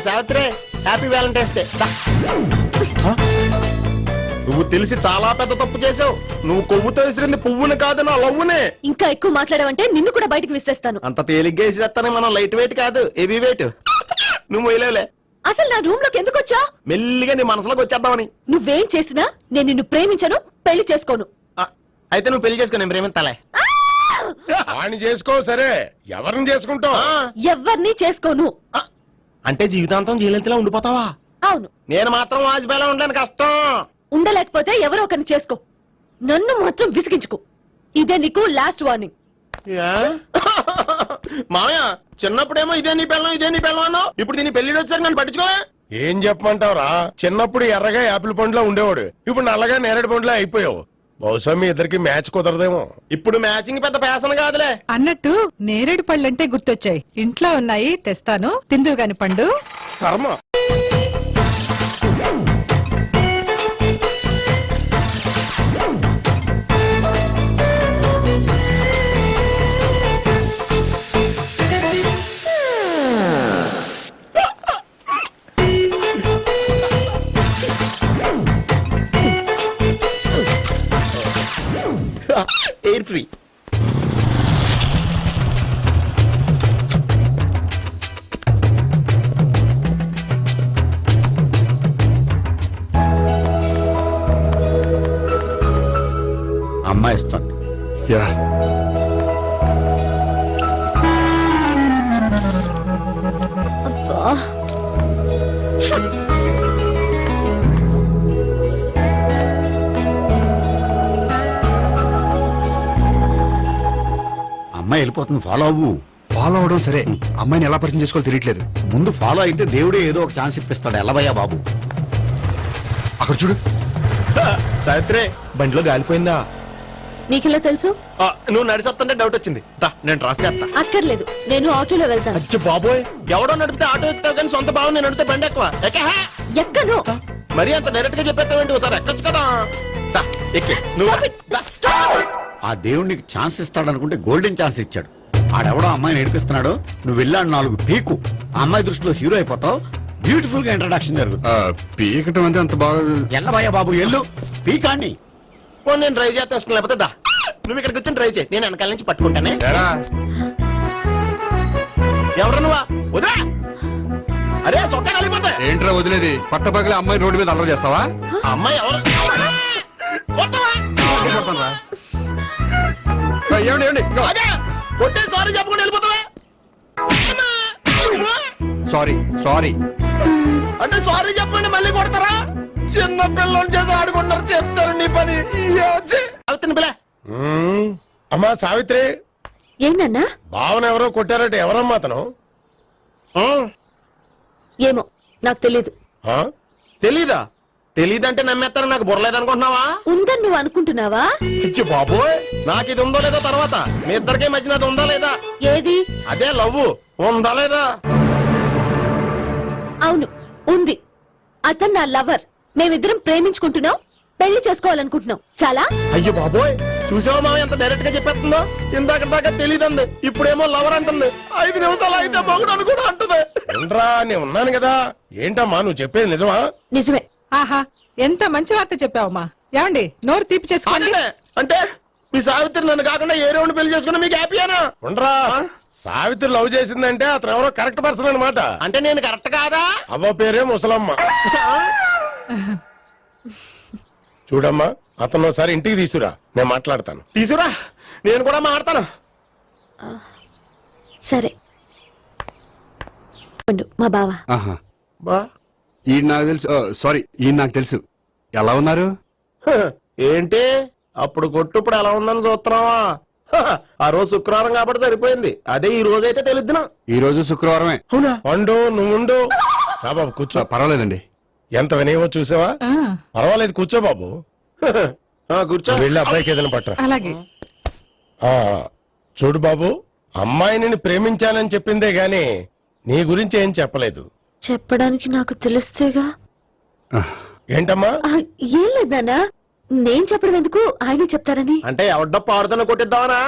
Savitri happy Valentine's day. నువ్వు తెలిసి చాలా పెద్ద తప్పు చేసావు. నువ్వు కొవ్వుతో విసిరింది పువ్వుని కాదు, నా లవ్వునే. ఇంకా ఎక్కువ మాట్లాడావంటే నిన్ను కూడా బయటకు విసిరేస్తాను. అంత తేలిగ్గా విసిరేస్తానే, మనం లైట్ వెయిట్ కాదు, హెవీ వెయిట్. నువ్వు మొయ్యలేవులే. అసలు నా రూమ్ లోకి ఎందుకు వచ్చా? మెల్లిగా నీ మనసులోకి వచ్చేద్దామని. నువ్వేం చేసినా నేను నిన్ను ప్రేమించను, పెళ్లి చేసుకోను. అయితే నువ్వు పెళ్లి చేసుకో, నేను ప్రేమిస్తాలే. వాణ్ణి చేసుకో. సరే, ఎవరిని చేసుకుంటావు? ఎవరిని చేసుకోను. అంటే జీవితాంతం జీలంతిలా ఉండిపోతావా? అవును. నేను మాత్రం వాజ్పేయిలా ఉండడానికి కష్టం. ఉండలేకపోతే ఎవరో ఒకరిని చేసుకో, నన్ను మాత్రం విసిగించుకో. ఇదే నీకు లాస్ట్ వార్నింగ్. మామయ్య, చిన్నప్పుడేమో ఇదే నీ పెళ్ళం అన్నావు, ఇప్పుడు దీని పెళ్లి వచ్చాక నన్ను పట్టించుకో. ఏం చెప్పమంటావురా? చిన్నప్పుడు ఎర్రగా యాపిల్ పండులో ఉండేవాడు, ఇప్పుడు నల్లగా నేరేడు పండులో అయిపోయావు. బహుశా మీ ఇద్దరికి మ్యాచ్ కుదరదేమో. ఇప్పుడు మ్యాచింగ్ పెద్ద ఫ్యాషన్ కాదులే. అన్నట్టు నేరేడు పళ్ళంటే గుర్తొచ్చాయి. ఇంట్లో ఉన్నాయి, తెస్తాను, తిందువు గాని పండు. కర్మ. Air free. అమ్మాయి ఇస్తుంది. అమ్మాయి వెళ్ళిపోతుంది, ఫాలో అవ్వు. ఫాలో అవడం సరే, అమ్మాయిని ఎలా పరిచయం చేసుకోవాలో తెలియట్లేదు. ముందు ఫాలో అయితే దేవుడే ఏదో ఒక ఛాన్స్ ఇప్పిస్తాడు. ఎలవయ్యా బాబు. అక్కడ చూడు. సావిత్రి, బండిలో గాలిపోయిందా? నీకెలా తెలుసు? నువ్వు నడిచేస్తుంటే డౌట్ వచ్చింది. నేను ట్రాస్ చేస్తా. అక్కర్లేదు, నేను ఆటోలో వెళ్తాను. అచ్చి బాబోయ్, ఎవడో నడిపితే ఆటో ఎక్కుతావు కానీ సొంత భావం నేను నడిపితే బండి ఎక్కువ. ఎక్కను. మరి అంత డైరెక్ట్ గా చెప్పేస్తావేంటి? ఒకసారి ఎక్కొచ్చు కదా. ఎక్కే నువ్వు. ఆ దేవుడికి ఛాన్స్ ఇస్తాడనుకుంటే గోల్డెన్ ఛాన్స్ ఇచ్చాడు. ఆడెవడో అమ్మాయిని ఏడిపిస్తున్నాడు, నువ్వు వెళ్ళాడు 4 పీకు. ఆ అమ్మాయి దృష్టిలో హీరో అయిపోతావు. బ్యూటిఫుల్ గా ఇంట్రడక్షన్ జరుగుతుంది. పీకటం అంటే అంత బాగా. ఎల్లబయ్యా బాబు, ఎల్లు పీకాన్ని. నేను డ్రైవ్ చేస్తాను, లేకపోతే దా నువ్వు ఇక్కడికి వచ్చి డ్రైవ్ చేయి, నేను వెనకాల నుంచి పట్టుకుంటానే. ఎవరు నువ్వా? వదా. అరే చొక్కా కలిపోతా. ఏంట్రా వదిలేది? పట్టపగలే అమ్మాయి రోడ్డు మీద అల్లరి చేస్తావా? అమ్మాయి ఎవరు? కొట్టే సారీ చెప్పకుండా వెళ్ళిపోతావా? సారీ సారీ అంటే సారీ చెప్పండి మళ్ళీ కొడతారా? చిన్న పిల్లలు చేసి ఆడుకుంటారు, చెప్తారు నీ పని. అవుతుంది పిల్ల. అమ్మా సావిత్రి, ఏందన్నా? భావన ఎవరో కొట్టారంటే ఎవరమ్మా అతను? ఏమో నాకు తెలీదు. తెలీదా? తెలీదంటే నమ్మేస్తారని నాకు బుర్రలేదనుకుంటున్నావా? ఉందని నువ్వు అనుకుంటున్నావా? ఇచ్చి బాబోయ్, నాకు ఇది ఉందో లేదో తర్వాత. మీ ఇద్దరికే మధ్యన అది ఉందా లేదా? ఏది? అదే లవ్ ఉందా లేదా? అవును, ఉంది. అతను నా లవర్. మేమిద్దరం ప్రేమించుకుంటున్నాం, పెళ్లి చేసుకోవాలనుకుంటున్నాం. చాలా. అయ్యో బాబోయ్, చూసావా మామ ఎంత డైరెక్ట్ గా చెప్పేస్తుందో? ఇందాక దాకా తెలీదండి, ఇప్పుడేమో లవర్ అంటుంది. 5 నిమిషాలు అయితే మగుడు అని కూడా అంటుంది. ఏంట్రా, నేను ఉన్నాను కదా. ఏంటమ్మా నువ్వు చెప్పేది నిజమా? నిజమే. ఆహా, ఎంత మంచి వార్త చెప్పావమ్మా. ఏమండి, నోరు తీపి చేసుకోండి. అంటే మీ సావిత్రి నన్ను కాకుండా ఏ రౌండ్ పెళ్లి చేసుకున్నా మీకు హ్యాపీయేనా? ఉండరా, సావిత్రి లవ్ చేసిందంటే అతను ఎవరో కరెక్ట్ పర్సన్ అనమాట. అంటే నేను కరెక్ట్ కాదా? అవ్వ పేరే ముసలమ్మ. చూడమ్మా, అతను ఒకసారి ఇంటికి తీసుకురా, నేను మాట్లాడతాను. తీసురా, నేను కూడా మాట్లాడతాను. సరే. మా బావ. ఈ నాకు తెలుసు. సారీ, ఈ నాకు తెలుసు. ఎలా ఉన్నారు? ఏంటి అప్పుడు కొట్టు ఇప్పుడు ఎలా ఉందని చూస్తున్నావా? ఆ రోజు శుక్రవారం కాబట్టి సరిపోయింది. అదే ఈ రోజు అయితే తెలుద్దునా. ఈ రోజు శుక్రవారమే. అవునా? పండు నువ్వుండు. బాబు కూర్చో. పర్వాలేదండి. ఎంత వినయమో చూసావా? పర్వాలేదు, కూర్చో బాబు. కూర్చో. వెళ్ళి అబ్బాయికి ఏదైనా పట్టరా. అలాగే. చూడు బాబు, అమ్మాయి నిన్ను ప్రేమించానని చెప్పిందే గాని నీ గురించి ఏం చెప్పలేదు. చెప్పడానికి నాకు తెలిస్తేగా. ఏంటమ్మా? ఏం లేదన్నా, నేను చెప్పడం ఎందుకు, ఆయన చెప్తారని. అంటే ఎవడ్డో పాడుతున్న కొట్టిద్దామనా?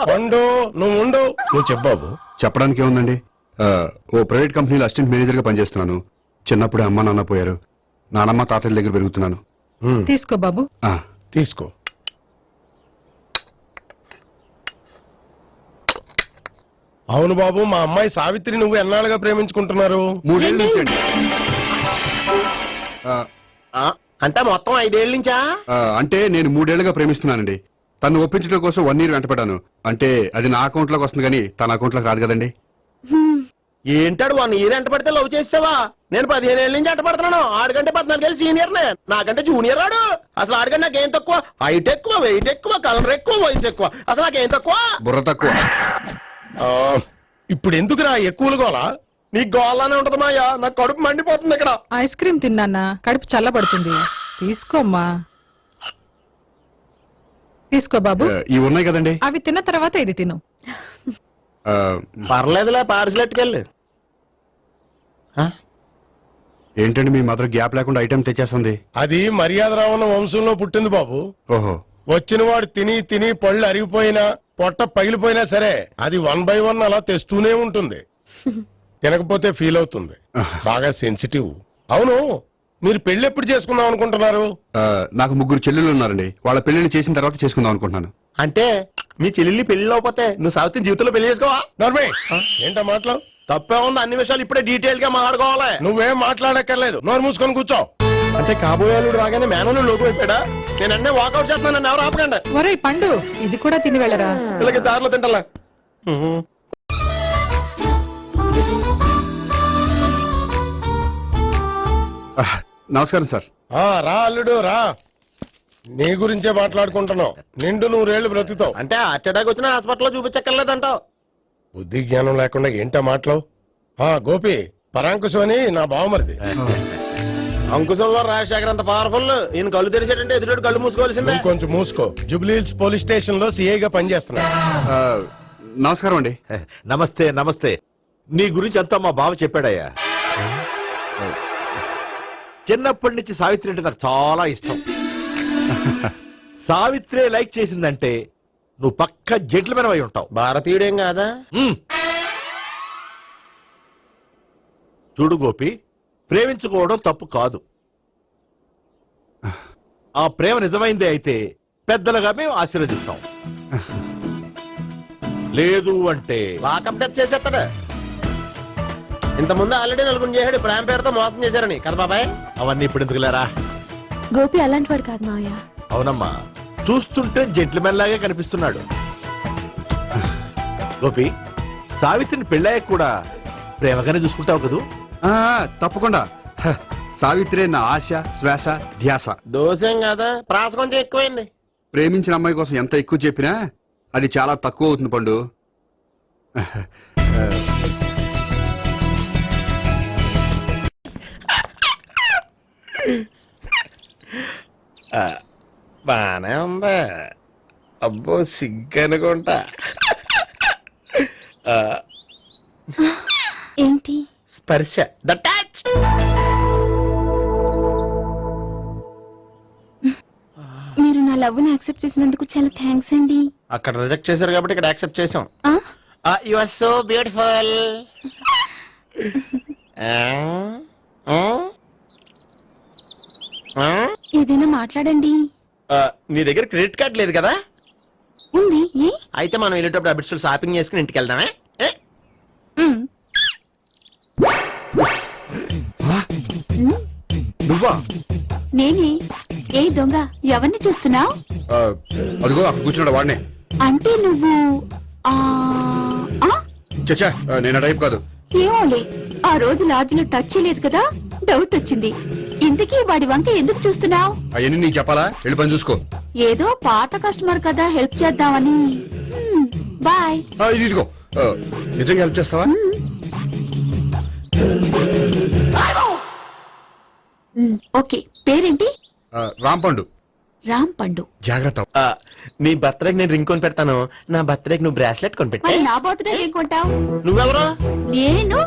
పండు నువ్వు ఉండు. నువ్వు చెప్పు బాబు. చెప్పడానికి ఏముందండి, ఓ ప్రైవేట్ కంపెనీలో అసిస్టెంట్ మేనేజర్ గా పనిచేస్తున్నాను. చిన్నప్పుడే అమ్మ నాన్న పోయారు. నానమ్మ తాతయ్య దగ్గర పెరుగుతున్నాను. తీసుకో బాబు. ఆ, తీసుకో. అవును బాబు, మా అమ్మాయి సావిత్రి నువ్వు ఎన్నాళ్ళుగా ప్రేమించుకుంటున్నారు? 3 ఏళ్ళ నుంచి అండి. అంటే మొత్తం 5 ఏళ్ళ నుంచా? అంటే నేను 3 ఏళ్లుగా ప్రేమిస్తున్నానండి. తను ఒప్పించడం కోసం 1 year వెంటపడ్డాను. అంటే అది నా అకౌంట్ లోకి వస్తుంది కానీ తన అకౌంట్ లోకి రాదు కదండి. ఏంటాడు 1 year ఎంట పడితే లవ్ చేసావా? నేను 15 ఏళ్ళ నుంచి ఎంట పడుతున్నాను. ఆడికంటే 14 ఏళ్ళు సీనియర్ నే, నాకంటే జూనియర్ ఆడు. అసలు ఆడికంటే నాకేం తక్కువ? హైట్ ఎక్కువ, వెయిట్ ఎక్కువ, కలర్ ఎక్కువ, వయసు ఎక్కువ. అసలు నాకేం తక్కువ? బుర్ర తక్కువ. ఇప్పుడు ఎందుకురా ఎక్కువలు గోలా? నీకు గోళ్ళనే ఉంటది మాయా, నాకు కడుపు మండిపోతుంది ఇక్కడ. ఐస్ క్రీమ్ తిన్నానా, కడుపు చల్లబడుతుంది. తీసుకోమ్మా. తీసుకో బాబు. ఇవి ఉన్నాయి కదండి. అవి తిన్న తర్వాత ఇది తిను. ఆ, పర్లేదులే, పార్సిల్ ఎట్టుకెళ్ళి. ఏంటండి మీ మదర్ గ్యాప్ లేకుండా ఐటెం తెచ్చేస్తుంది? అది మర్యాద రావణ వంశంలో పుట్టింది బాబు. ఓహో. వచ్చిన వాడు తిని తిని పళ్ళు అరిగిపోయినా పొట్ట పగిలిపోయినా సరే అది 1 by 1 అలా తెస్తూనే ఉంటుంది. తినకపోతే ఫీల్ అవుతుంది. బాగా సెన్సిటివ్. అవును, మీరు పెళ్లి ఎప్పుడు చేసుకుందాం అనుకుంటున్నారు? నాకు 3 చెల్లెళ్ళు ఉన్నారండి. వాళ్ళ పెళ్లిని చేసిన తర్వాత చేసుకుందాం అనుకుంటున్నాను. అంటే మీ చెల్లెల్ని పెళ్లి లేకపోతే నువ్వు సావిత్రి జీవితంలో పెళ్లి చేసుకోవా? నర్మే, ఏంటా మాటలు? తప్పే ఉంది, అన్ని విషయాలు ఇప్పుడే డీటెయిల్ గా మాట్లాడుకోవాలి. నువ్వేం మాట్లాడక్కర్లేదు, నోరు మూసుకొని కూర్చో. అంటే కాబోయేలుడు రాగానే మేనలు లోకి అయిపోయాడా? నేను అన్నీ వాకౌట్ చేస్తున్నాను, నన్ను ఎవరు ఆపకండి. ఒరేయ్ పండు, ఇది కూడా తిని వెళ్ళరా. ఇలాగే దారిలో తింటలా. నమస్కారం సార్. రా అల్లుడు రా. నీ గురించే మాట్లాడుకుంటున్నావు. నిండు 100 ఏళ్ళు బ్రతుకుతావు. అంటే హార్ట్ అటాక్ వచ్చిన హాస్పిటల్లో చూపించక్కర్లేదంటావు. బుద్ధి జ్ఞానం లేకుండా ఏంటా మాటలు? గోపి, పరాంకుశం అని నా బావమరిది. అంకుశంలో రాజశేఖర్ అంత పవర్ఫుల్. ఈయన కళ్ళు తెరిచాడంటే ఎదురు కళ్ళు మూసుకోవాల్సిందే. నువ్వు కొంచెం మూసుకో. జూబ్లీహిల్స్ పోలీస్ స్టేషన్ లో సిఐగా పనిచేస్తున్నా. నమస్కారం అండి. నమస్తే నమస్తే. నీ గురించి అంతా మా బావ చెప్పాడయ్యా. చిన్నప్పటి నుంచి సావిత్రి అంటే నాకు చాలా ఇష్టం. సావిత్రే లైక్ చేసిందంటే నువ్వు పక్క జెంట్లమెన్ అయి ఉంటావు. భారతీయుడేం కాదా? చూడు గోపి, ప్రేమించుకోవడం తప్పు కాదు. ఆ ప్రేమ నిజమైందే అయితే పెద్దలుగా మేము ఆశీర్వదిస్తాం. లేదు అంటే లాకప్ డెత్ చేసేస్తాడు. ఇంతకుముందు ఆల్రెడీ 4 చేశాడు ప్రేమ పేరుతో మోసం చేశారని కదా బాబాయ్. అవన్నీ ఇప్పుడు ఎందుకులేరా? గోపి అలాంటి వాడు కాదు మావయ్య. అవునమ్మా, చూస్తుంటే జెంట్లమెన్ లాగే కనిపిస్తున్నాడు. గోపి, సావిత్రిని పెళ్ళాక కూడా ప్రేమగానే చూసుకుంటావు కదూ? తప్పకుండా. సావిత్రే నా ఆశ, శ్వాస, ధ్యాస. దోషం కాదా? ప్రాస కొంచెం ఎక్కువైంది. ప్రేమించిన అమ్మాయి కోసం ఎంత ఎక్కువ చెప్పినా అది చాలా తక్కువ అవుతుంది పండు. బానే ఉందా? అబ్బో సిగ్గనుకుంటా. ఏంటి? స్పర్శ, ద టచ్. మీరు నా లవ్ ని యాక్సెప్ట్ చేసినందుకు చాలా థ్యాంక్స్ అండి. అక్కడ రిజెక్ట్ చేశారు కాబట్టి ఇక్కడ యాక్సెప్ట్ చేసాం. ఆ? You are so beautiful. ఏదైనా మాట్లాడండి. నీ దగ్గర క్రెడిట్ కార్డ్ లేదు కదా? ఉంది. ఏ? అయితే మనం వెళ్ళేటప్పుడు అబిట్స్ షాపింగ్ చేసుకుని ఇంటికి వెళ్దామే. ఉమ్. నువ్వా? నేనే. ఏ దొంగ, ఎవరిని చూస్తున్నావు? అదిగో అక్కడ కూర్చున్నాడు వాడినే. అంటే నువ్వు ఆ ఆ? చచ్చా, నేను టైప్ కాదు. ఏమోలే, ఆ రోజు లాడ్జిలో టచ్ చేయలేదు కదా, డౌట్ వచ్చింది. ఇంతకీ వాడి వంక ఎందుకు చూస్తున్నావు? అవన్నీ నీకు చెప్పాలా? వెళ్ళి పని చూసుకో. ఏదో పాత కస్టమర్ కదా, హెల్ప్ చేద్దామని. బాయ్. ఇదిగో, నిజంగా హెల్ప్ చేస్తావా? ఓకే. పేరేంటి? రాంపండు. రామ్ పండు. జాగ్రత్త. నీ బర్త్డేకి నేను రింగ్ కొని పెడతాను, నా బర్త్డేకి నువ్వు బ్రాస్లెట్ కొని పెట్టే. మరి నా బర్త్డే ఏం కొంటావు? నువ్వెవరు? నేను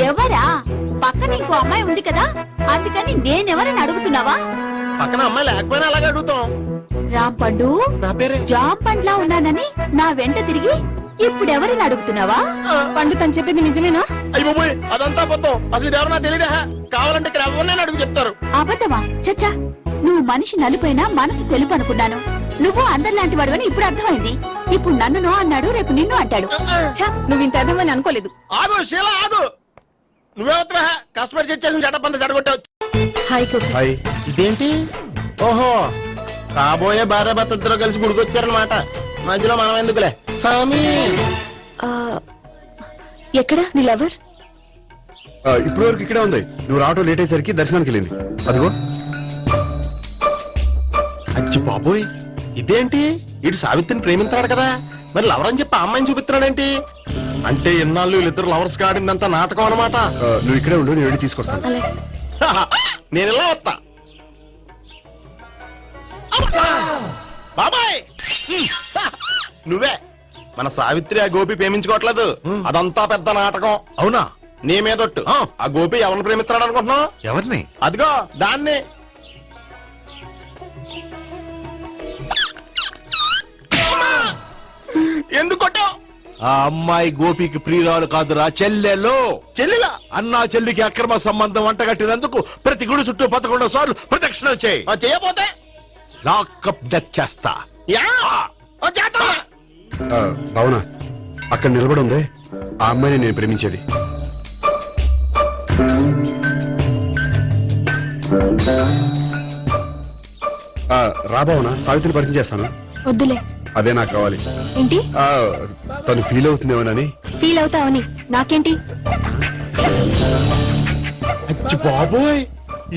ఎవరా? పక్కన ఇంకో అమ్మాయి ఉంది కదా, అందుకని నేనెవరని అడుగుతున్నావా? పక్కన అమ్మాయి లేకపోయినా అలాగే అడుగుతాం. రామ్ పండు, నా పేరే. జామ్ పండ్లా ఉన్నానని నా వెంట తిరిగి ఇప్పుడు ఎవరిని అడుగుతున్నావా పండు తను చెప్పింది నిజమేనా? అయ్యి బాబోయ్ అదంతా అబద్ధం. అసలు ఇది ఎవరన్నా తెలియదా? కావాలంటే ఇక్కడ ఎవరినైనా అడుగు చెప్తారు. అబద్ధమా? చచ్చా, నువ్వు మనిషి నలుపైనా మనసు తెలుపు అనుకున్నాను. నువ్వు అందరిలాంటి వాడువని ఇప్పుడు అర్థమైంది. ఇప్పుడు నన్ను నో అన్నాడు, రేపు నిన్ను అంటాడు. నువ్వు ఇంత అర్థమని అనుకోలేదు. ఆగు శీల ఆగు. నువ్వేవత్రా కస్టమర్ చెక్ చేసి జడపంత జడగొట్టావు. హాయ్ గోపి. హాయ్. ఇదేంటి? ఓహో కాబోయే భార్య భర్త ఇద్దరు కలిసి గుడికొచ్చారనమాట. మధ్యలో మనం ఎందుకులే సామి. ఎక్కడ నీ లవర్? ఇప్పటి వరకు ఇక్కడే ఉంది. నువ్వు రావటం లేట్ అయ్యేసరికి దర్శనానికి వెళ్ళింది. అదిగో. అచ్చి బాబోయ్ ఇదేంటి? ఇటు సావిత్రిని ప్రేమించాడు కదా, మరి లవర్ అని చెప్పి ఆ అమ్మాయిని చూపిస్తున్నాడేంటి? అంటే ఎన్నాళ్ళు వీళ్ళిద్దరు లవర్స్ కాడిందంతా నాటకం అనమాట. నువ్వు ఇక్కడే ఉండు, నేను వెళ్ళి తీసుకొస్తాను. అలాగే. నేను ఇలా వస్తా. బాబాయ్ నువ్వే మన సావిత్రి ఆ గోపి ప్రేమించుకోవట్లేదు. అదంతా పెద్ద నాటకం. అవునా? నీ మీదొట్టు. ఆ గోపి ఎవరిని ప్రేమిస్తున్నాడు అనుకుంటున్నావు? ఎవరిని? అదిగో దాన్ని. ఎందుకు కొట్టావు? ఆ అమ్మాయి గోపికి ప్రియురాలు కాదురా, చెల్లెలు. చెల్లిలా? అన్నా చెల్లికి అక్రమ సంబంధం వంటగట్టినందుకు ప్రతి గుడి చుట్టూ 11 సార్లు ప్రదక్షిణలు చేయి. చేయపోతే లాకప్ డెత్ చేస్తా. యా! ఓ చేద్దాం. అవునా? అక్కడ నిలబడి ఉంది ఆ అమ్మాయిని నేను ప్రేమించేది. రాబావునా? సావిత్రిని పరిచయం చేస్తాను. వద్దులే. అదే నాకు కావాలి. ఏంటి? తను ఫీల్ అవుతుందేమోనని. ఫీల్ అవుతావని నాకేంటి? అచ్చి బాబోయ్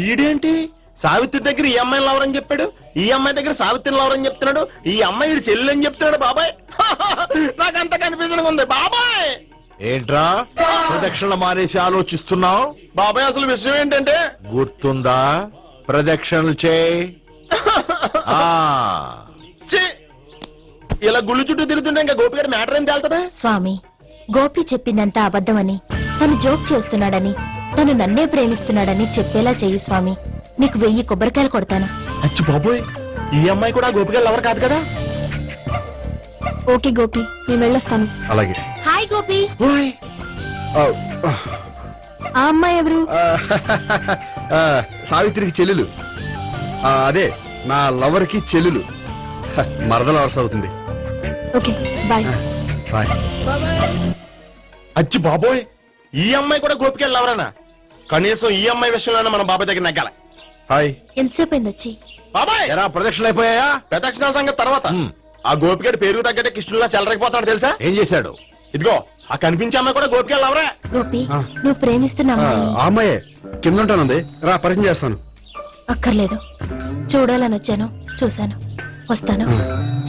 ఈడేంటి సావిత్రి దగ్గర ఈ అమ్మాయిని లవర్ అని చెప్పాడు, ఈ అమ్మాయి దగ్గర సావిత్రిని లవర్ అని చెప్తున్నాడు, ఈ అమ్మాయి ఈడు చెల్లి అని చెప్తున్నాడు. బాబాయ్ నాకంత కన్ఫ్యూజన్ ఉంది బాబాయ్. ఏంట్రా ప్రదక్షిణ మానేసి ఆలోచిస్తున్నావు? బాబాయ్ అసలు విషయం ఏంటంటే గుర్తుందా? ప్రదక్షిణలు చేయి. ఆ ఛీ! ఇలా గుళ్ళు చుట్టూ తిరుగుతుంటే ఇంకా గోపిగడ మ్యాటర్ ఏం తేలుతుందా? స్వామి, గోపి చెప్పిందంతా అబద్ధమని, తను జోక్ చేస్తున్నాడని, తను నన్నే ప్రేమిస్తున్నాడని చెప్పేలా చెయ్యి స్వామి. నీకు 1000 కొబ్బరికాయలు కొడతాను. అచ్చి బాబోయ్ ఈ అమ్మాయి కూడా గోపిగడ లవర్ కాదు కదా? ఓకే గోపి, నేను వెళ్ళొస్తాను. అలాగే. హాయ్ గోపి. ఓయ్ ఆ అమ్మాయి ఎవరు? సావిత్రికి చెల్లెలు. అదే నా లవర్ కి చెల్లెలు. మరద లవర్స్ అవుతుంది. Okay bye. బాయ్. అచ్చి బాబోయ్ ఈ అమ్మాయి కూడా గోపిగడ లవరేనా? కనీసం ఈ అమ్మాయి విషయంలోనే మన బాబాయ్ దగ్గర నగ్గాల. హాయ్. ఎంతసేపు అయింది వచ్చి? బాబాయ్ ఎరా ప్రదక్షిణలు అయిపోయాయా? ప్రదక్షిణాల సంగతి తర్వాత. ఆ గోపిగడ పేరు తగ్గట్టే కృష్ణులా చెలరకపోతాడు తెలుసా? ఏం చేశాడు? ఇదిగో ఆ కనిపించే అమ్మాయి కూడా గోపిగడ లవరే. గోపి, నువ్వు ప్రేమిస్తున్న అమ్మాయి ఆ అమ్మాయే కింద ఉంటానుంది. రా పరిచయం చేస్తాను. అక్కర్లేదు, చూడాలని వచ్చాను, చూశాను, వస్తాను.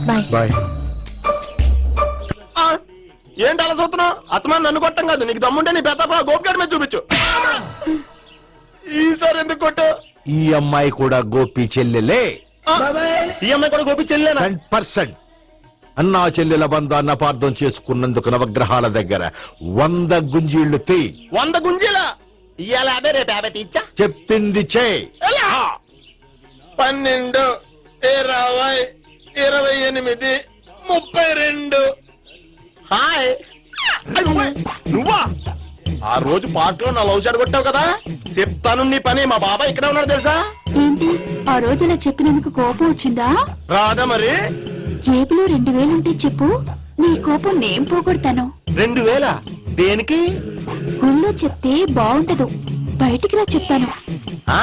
బాయ్. బాయ్. ఏంటి అలా చూస్తున్నావు? అత్తమాని నన్ను కొట్టం కాదు, నీకు దమ్ముంటే నీ పెద్ద గోపిగడ మీద చూపించు. ఈసారి ఎందుకు కొట్టు? ఈ అమ్మాయి కూడా గోపి చెల్లెలే. ఈ అమ్మాయి కూడా గోపి చెల్లేనా? 100%. అన్నా చెల్లెల బంధాన్ని అపార్థం చేసుకున్నందుకు నవగ్రహాల దగ్గర 100 గుంజీళ్లు తీ. 100 గుంజీలా? ఇవాళ 50 రేపు 50 తీచ్చా. చెప్పింది చే. 12, 20, 28, 32. హాయ్. నువ్వా? ఆ రోజు పార్టీలో నా లవ్ షాట్ కొట్టావు కదా, చెప్తాను నీ పని. మా బాబాయ్ ఇక్కడే ఉన్నాడు తెలుసా? ఏంటి ఆ రోజు ఇలా చెప్పినందుకు కోపం వచ్చిందా? రాదా మరి? జేబులో 2000 ఉంటే చెప్పు, నీ కోపం నేను పోగొడతాను. 2000 దేనికి? గుళ్ళో చెప్తే బాగుంటదు, బయటికి రా చెప్తాను. ఆ?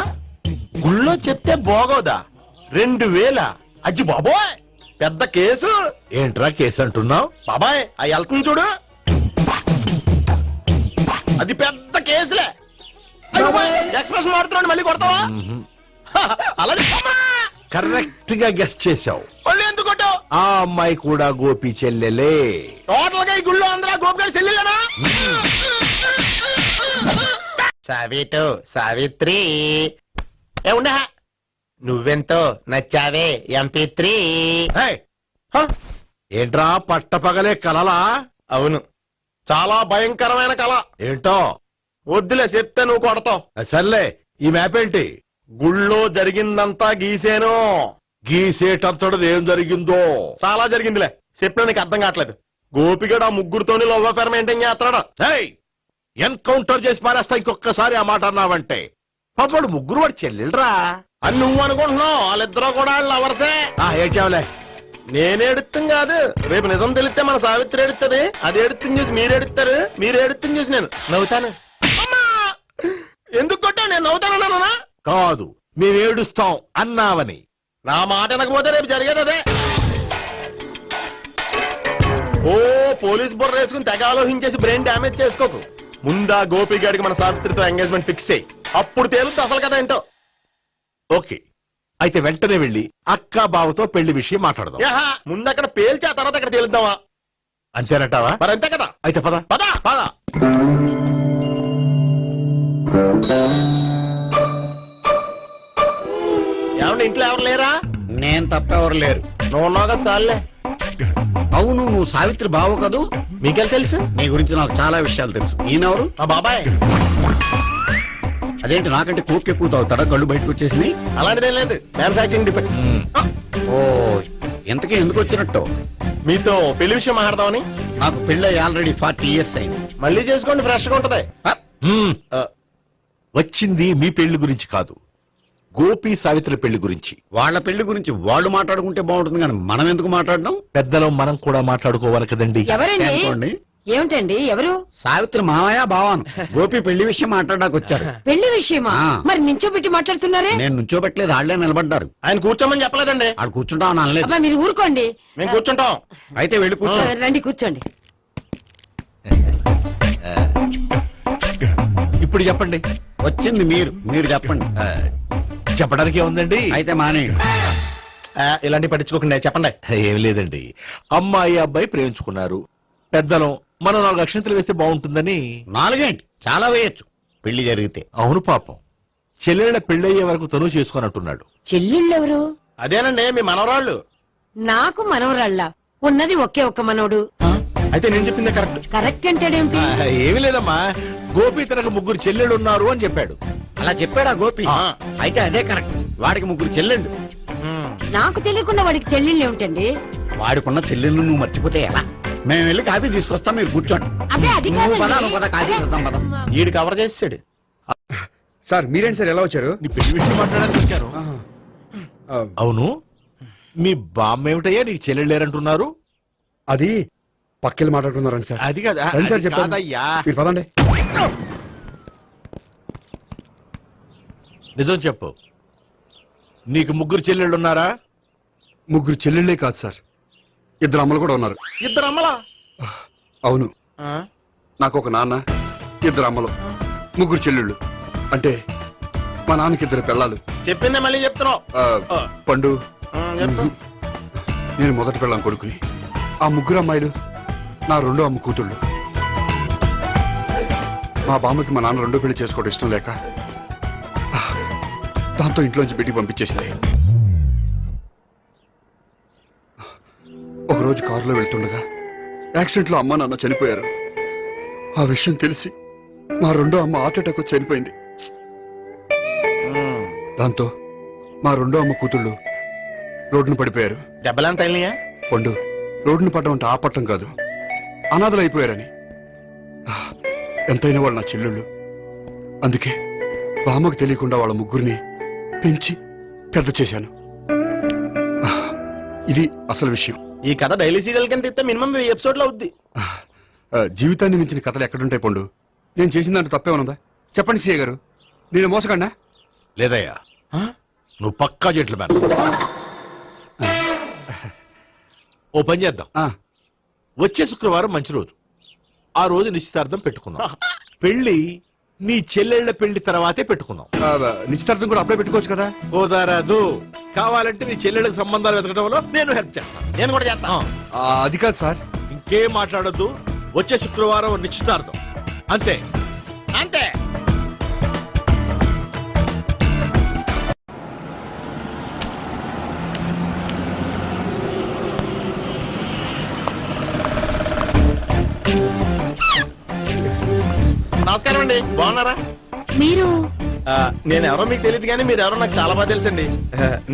గుళ్ళో చెప్తే బాగోదా? 2000? అజ్జి బాబోయ్ పెద్ద కేసు. ఏంట్రా కేసు అంటున్నావు? బాబాయ్ ఆ వెళ్తుంది చూడు, అది పెద్ద కేసులే. ఎక్స్ప్రెస్ మాడుతున్నాడు, మళ్ళీ కొడతావా? అలాగే కరెక్ట్ గా గెస్ట్ చేశావు. మళ్ళీ ఎందుకు కొట్టావు? ఆ అమ్మాయి కూడా గోపి చెల్లెలే. టోటల్ గా ఈ గుళ్ళో అందరూ గోపిగారు చెల్లెలేనా? సావిత్రి ఏముండా నువ్వెంతో నచ్చావే MP3. ఏంట్రా పట్టపగలే కలలా? అవును, చాలా భయంకరమైన కళ. ఏంటో వద్దులే చెప్తే నువ్వు కొడతావు. సర్లే, ఈ మ్యాప్ ఏంటి? గుళ్ళో జరిగిందంతా గీసేను. గీసేటంతటది ఏం జరిగిందో? చాలా జరిగిందిలే, చెప్పినా నీకు అర్థం కావట్లేదు. గోపిగడు ఆ ముగ్గురుతోని లవ్ అఫేర్ మెయింటైన్ చేస్తున్నాడు. ఎన్కౌంటర్ చేసి పారేస్తా ఇంకొకసారి ఆ మాట అన్నావంటే. పాపడు ముగ్గురు వాడు చెల్లెలరా. అని నువ్వు అనుకుంటున్నావు, వాళ్ళిద్దరూ కూడా లవర్సే. ఏడ్చావులే. నేను ఎడుతుంది కాదు, రేపు నిజం తెలిస్తే మన సావిత్రి ఎడుతుంది. అది ఎడుతుంది చూసి మీరు ఎడుతారు, మీరు ఎడుతుంది చూసి నేను నవ్వుతాను. అమ్మా! ఎందుకు కొట్టావు? నేను నవ్వుతానన్నా? కాదు, మేము ఏడుస్తాం అన్నావని. నా మాట వినకపోతే రేపు జరిగేది అదే. ఓ పోలీస్ బుర్ర వేసుకుని తెగ ఆలోచించేసి బ్రెయిన్ డ్యామేజ్ చేసుకోకు. ముందా గోపి గారికి మన సావిత్రితో ఎంగేజ్మెంట్ ఫిక్స్ అయ్యి అప్పుడు తేలుతుంది అసలు కదా ఏంటో. ఓకే, అయితే వెంటనే వెళ్ళి అక్క బావతో పెళ్లి విషయం మాట్లాడదాం. యహా, ముందు అక్కడ పేల్చి ఆ తర్వాత అక్కడ తేలుద్దామా? అంతేనంటావా? మరి అంతే కదా. అయితే పద పద పద. ఏమంటే ఇంట్లో ఎవరు లేరా? నేను తప్పెవరు లేరు. నువ్వు ఉన్నావు కదా సార్లే. అవును, నువ్వు సావిత్రి బావు కదూ? మీకెళ్ళి తెలుసు? నీ గురించి నాకు చాలా విషయాలు తెలుసు. ఈయనెవరు? మా బాబాయ్. అదేంటి నాకంటే కోక్ ఎక్కువ తాగుతాడా? కళ్ళు బయటకు వచ్చేసి. అలాంటిదేం లేదు, మ్యానుఫాక్చరింగ్ డిఫెక్ట్. ఓ, ఇంతకీ ఎందుకు వచ్చినట్టు? మీతో పెళ్లి విషయం మాట్లాడదామని. నాకు పెళ్ళి ఆల్రెడీ 40 years అయింది. మళ్ళీ చేసుకోండి, ఫ్రెష్ గా ఉంటది. మ్మ్. వచ్చింది మీ పెళ్లి గురించి కాదు, గోపి సావిత్రి పెళ్లి గురించి. వాళ్ళ పెళ్లి గురించి వాళ్ళు మాట్లాడుకుంటే బాగుంటుంది, కానీ మనం ఎందుకు మాట్లాడడం? పెద్దలో మనం కూడా మాట్లాడుకోవాలి కదండి. ఎవరండి? అనుకోండి. ఏమిటండి? ఎవరు? సావిత్రి మామయ్య బావాను గోపి పెళ్లి విషయం మాట్లాడడానికి వచ్చారు. పెళ్లి విషయమా? ఆ. మరి నించోబెట్టి మాట్లాడుతున్నారే? నేను నుంచోబెట్టలేదు, వాళ్ళే నిలబడ్డారు. ఆయన కూర్చోమని చెప్పలేదండి. వాళ్ళు కూర్చుంటామని అనలేదు. అబ్బా, మీరు ఊరుకోండి. మేము కూర్చుంటాం. అయితే వెళ్ళి కూర్చో. రండి, కూర్చోండి. ఇప్పుడు చెప్పండి. వచ్చింది మీరు చెప్పండి. చెప్పడానికి ఏముందండి? అయితే మానేయండి. ఇలాంటి పట్టించుకోకుండా చెప్పండి. ఏం లేదండి, అమ్మాయి అబ్బాయి ప్రేమించుకున్నారు. పెద్దలం మనం 4 అక్షంతలు వేస్తే బాగుంటుందని. 4 ఏంటి, చాలా వేయచ్చు పెళ్లి జరిగితే. అవును, పాపం చెల్లెళ్ళ పెళ్ళయ్యే వరకు తను చేసుకున్నట్టున్నాడు. చెల్లెళ్ళెవరు? అదేనండి మీ మనవరాళ్ళు. నాకు మనవరాళ్ళ ఉన్నది ఒకే ఒక్క మనవడు. అయితే నేను చెప్పింది కరెక్ట్. కరెక్ట్ అంటాడేమిటి? ఏమి లేదమ్మా, గోపి తనకు 3 చెల్లెళ్ళు ఉన్నారు అని చెప్పాడు. అలా చెప్పాడా గోపి? ఆ. అయితే అదే కరెక్ట్. వాడికి 3 చెల్లెళ్ళు. నాకు తెలియకుండా వాడికి చెల్లెళ్ళు ఏమిటండి? వాడికున్న చెల్లెళ్ళు నువ్వు మర్చిపోతే ఎలా? మేము వెళ్ళి కాఫీ తీసుకొస్తాం, మీరు కూర్చోండి. అబ్బే, అది నువ్వు పద, కాదండి. నువ్వు పద, కాఫీ చేద్దాం పద. ఈడు కవర్ చేసాడు. సార్ మీరేంటి సార్ ఎలా వచ్చారు? నీ పెళ్లి విషయం మాట్లాడడానికి వచ్చాను. అవును, మీ బామ్మ ఏమిటయ్యా నీకు చెల్లెళ్ళు లేరంటున్నారు? అది పక్కెళ్ళి మాట్లాడుకున్నారండి సార్. అది కాదు, రండి సార్ అది చెప్తాను. కాదయ్యా. మీరు పదండి. నిజం చెప్పు, నీకు 3 చెల్లెళ్ళు ఉన్నారా? 3 చెల్లెళ్ళే కాదు సార్, 2 అమ్మలు కూడా ఉన్నారు. ఇద్దరు అమ్మలా? అవును, నాకు ఒక నాన్న, 2 అమ్మలు, 3 చెల్లెళ్ళు. అంటే మా నాన్నకి 2 పిల్లలు. చెప్పిందే మళ్ళీ చెప్తున్నావు. పండు, చెప్పు. నేను మొదటి పెళ్ళాం కొడుకుని. ఆ 3 అమ్మాయిలు నా 2వ అమ్మ కూతుళ్ళు. మా బామ్మకి మా నాన్న 2వ పెళ్లి చేసుకోవడం ఇష్టం లేక దాంతో ఇంట్లోంచి పెట్టి పంపించేసింది. ఒకరోజు కారులో వెళ్తుండగా యాక్సిడెంట్లో అమ్మ నాన్న చనిపోయారు. ఆ విషయం తెలిసి మా 2వ అమ్మ హార్ట్ అటాక్ వచ్చి చనిపోయింది. దాంతో మా 2వ అమ్మ కూతుళ్ళు రోడ్డును పడిపోయారు. దెబ్బలంత అయినాయా? పండు, రోడ్డును పడ్డం అంటే ఆపట్టం కాదు, అనాథలు అయిపోయారని. ఎంతైనా వాళ్ళు నా చెల్లెళ్ళు. అందుకే బామ్మకు తెలియకుండా వాళ్ళ 3 పెంచి పెద్ద చేశాను. ఇది అసలు విషయం. ఈ కథ డైలీ సీరియల్ కంటే ఇస్తే మినిమం ఎపిసోడ్ లో అవుద్ది. జీవితాన్ని మించిన కథలు ఎక్కడుంటాయి పండు? నేను చేసిన దాంట్లో తప్పేమనుందా? చెప్పండి సీఏ గారు, నేను మోసగండా? లేదయ్యా, నువ్వు పక్కా చెట్లు మేన. ఓ పని చేద్దాం, వచ్చే శుక్రవారం మంచి రోజు, ఆ రోజు నిశ్చితార్థం పెట్టుకుందాం. పెళ్లి నీ చెల్లెళ్ల పెళ్లి తర్వాతే పెట్టుకుందాం. నిశ్చితార్థం కూడా అప్పుడే పెట్టుకోవచ్చు కదా? కుదరదు, కావాలంటే నీ చెల్లెళ్ళకి సంబంధాలు వెతకడంలో నేను హెల్ప్ చేస్తాను. నేను కూడా చేస్తా. అది కాదు సార్. ఇంకేం మాట్లాడొద్దు, వచ్చే శుక్రవారం నిశ్చితార్థం, అంతే అంతే. నమస్కారం అండి, బాగున్నారా? మీరు నేను ఎవరో మీకు తెలియదు కానీ మీరు ఎవరో నాకు చాలా బాగా తెలుసండి.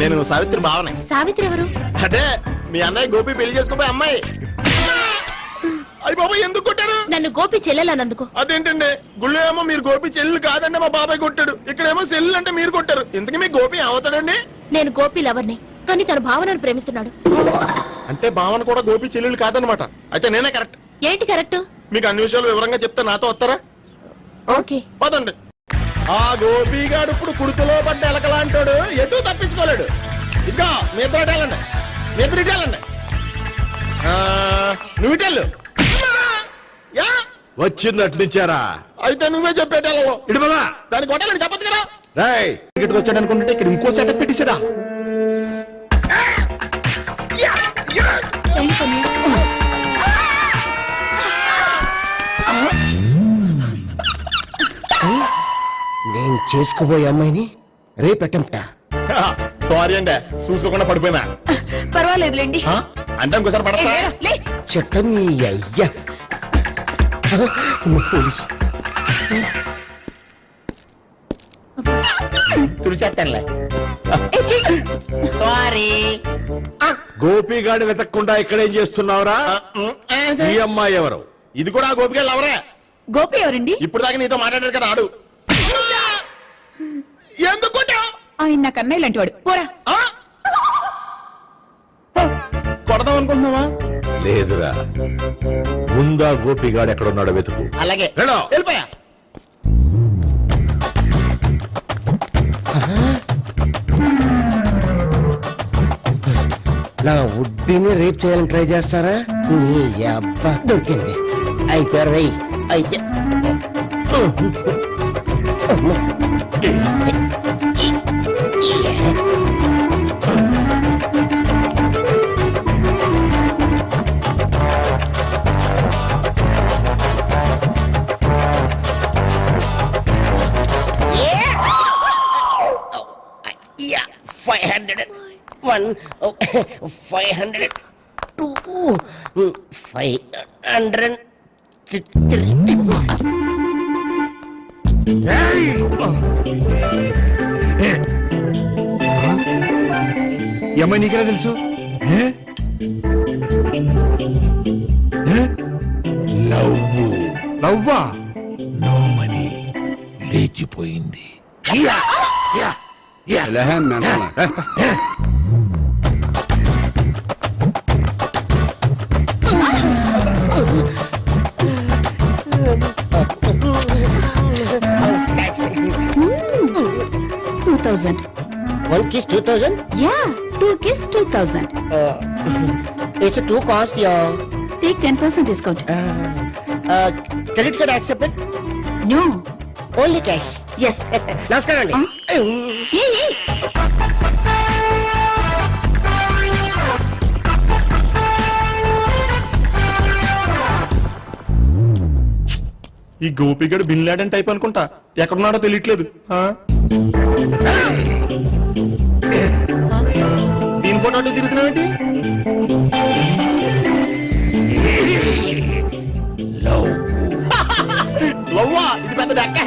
నేను సావిత్రి భావనే. సావిత్రి ఎవరు? అదే మీ అన్నయ్య గోపి పెళ్లి చేసుకోపోయి అమ్మాయి. అయ్యి బాబాయ్ ఎందుకు కొట్టారు? నన్ను గోపి చెల్లెలన్నందుకు. అదేంటండి గుళ్ళు ఏమో మీరు గోపి చెల్లు కాదండి మా బాబాయ్ కొట్టాడు, ఇక్కడేమో చెల్లు అంటే మీరు కొట్టారు. ఇంతకీ మీ గోపి అవుతాడండి? నేను గోపి లవర్ని, కానీ తన భావనను ప్రేమిస్తున్నాడు. అంటే భావన కూడా గోపి చెల్లెలు కాదనమాట. అయితే నేనే కరెక్ట్. ఏంటి కరెక్ట్? మీకు అన్ని విషయాలు వివరంగా చెప్తే నాతో వస్తారా? ఓకే. పదండి. ఆ గోపిగాడు ఇప్పుడు కుడుతులో పడ్డ ఎలకలాంటాడు, ఎటు తప్పించుకోలేడు. ఇంకా మీ ఇద్దరు ఇటేళ్ళండి, మీ ఇద్దరు ఇటేళ్ళండి. నువ్వు ఇటెళ్ళు. యా వచ్చింది అట్నిచ్చారా? అయితే నువ్వే చెప్పేటెళ్ళలో ఇటు బాబా దానికి కొట్టాలని చెప్పదు కదా. రాయ్ ఇక్కడికి వచ్చాడు అనుకుంటే ఇక్కడ ఇంకో సెటప్ పెట్టించడా? నేను చేసుకోబోయే అమ్మాయిని రేపెట్టంట. సారీ అండి, చూసుకోకుండా పడిపోయినా. పర్వాలేదులేండి. అంటే ఇంకోసారి పడతా. చెట్ట నీ అయ్యా పోలీసు తుడిచేస్తానులే. గోపిగాడు వెతక్కుండా ఇక్కడేం చేస్తున్నావురా? ఈ అమ్మాయి ఎవరు? ఇది కూడా ఆ గోపిగాళ్ళు ఎవరే? గోపి ఎవరండి? ఇప్పుడు దాకా నీతో మాట్లాడారు కదా ఆడు. ఎందుకు కొట్టావ్? ఆయన నాకు అన్నయ్య లాంటి వాడు. పోరా. కొడదాం అనుకుంటున్నావా? లేదురా, ముందా గోపిగాడు ఎక్కడున్నాడో వెతుకు. అలాగే వెళ్ళు. వెళ్ళిపోయా. నా వుడ్డీని రేప్ చేయాలని ట్రై చేస్తారా? నీ అబ్బా దొరికింది. అయితే రై అయితే One, 500, 2, 500, 3. ఈ అమ్మాయి నీకెలా తెలుసు? నవ్వా? నోమని లేచిపోయింది. One kiss 2,000? Yeah, 2 kiss 2,000. It's a 2 cost, yeah. Take 10% discount. Credit card accepted? No. Only cash. Yes. నమస్కారం అండి. Hey. ఈ గోపిగడు బిన్ లాడెన్ టైప్ అనుకుంటా, ఎక్కడున్నాడో తెలియట్లేదు. దీని ఫోటో అటు తిరుగుతున్నావేంటి? లవ్వా, ఇది పెద్ద డెక్క.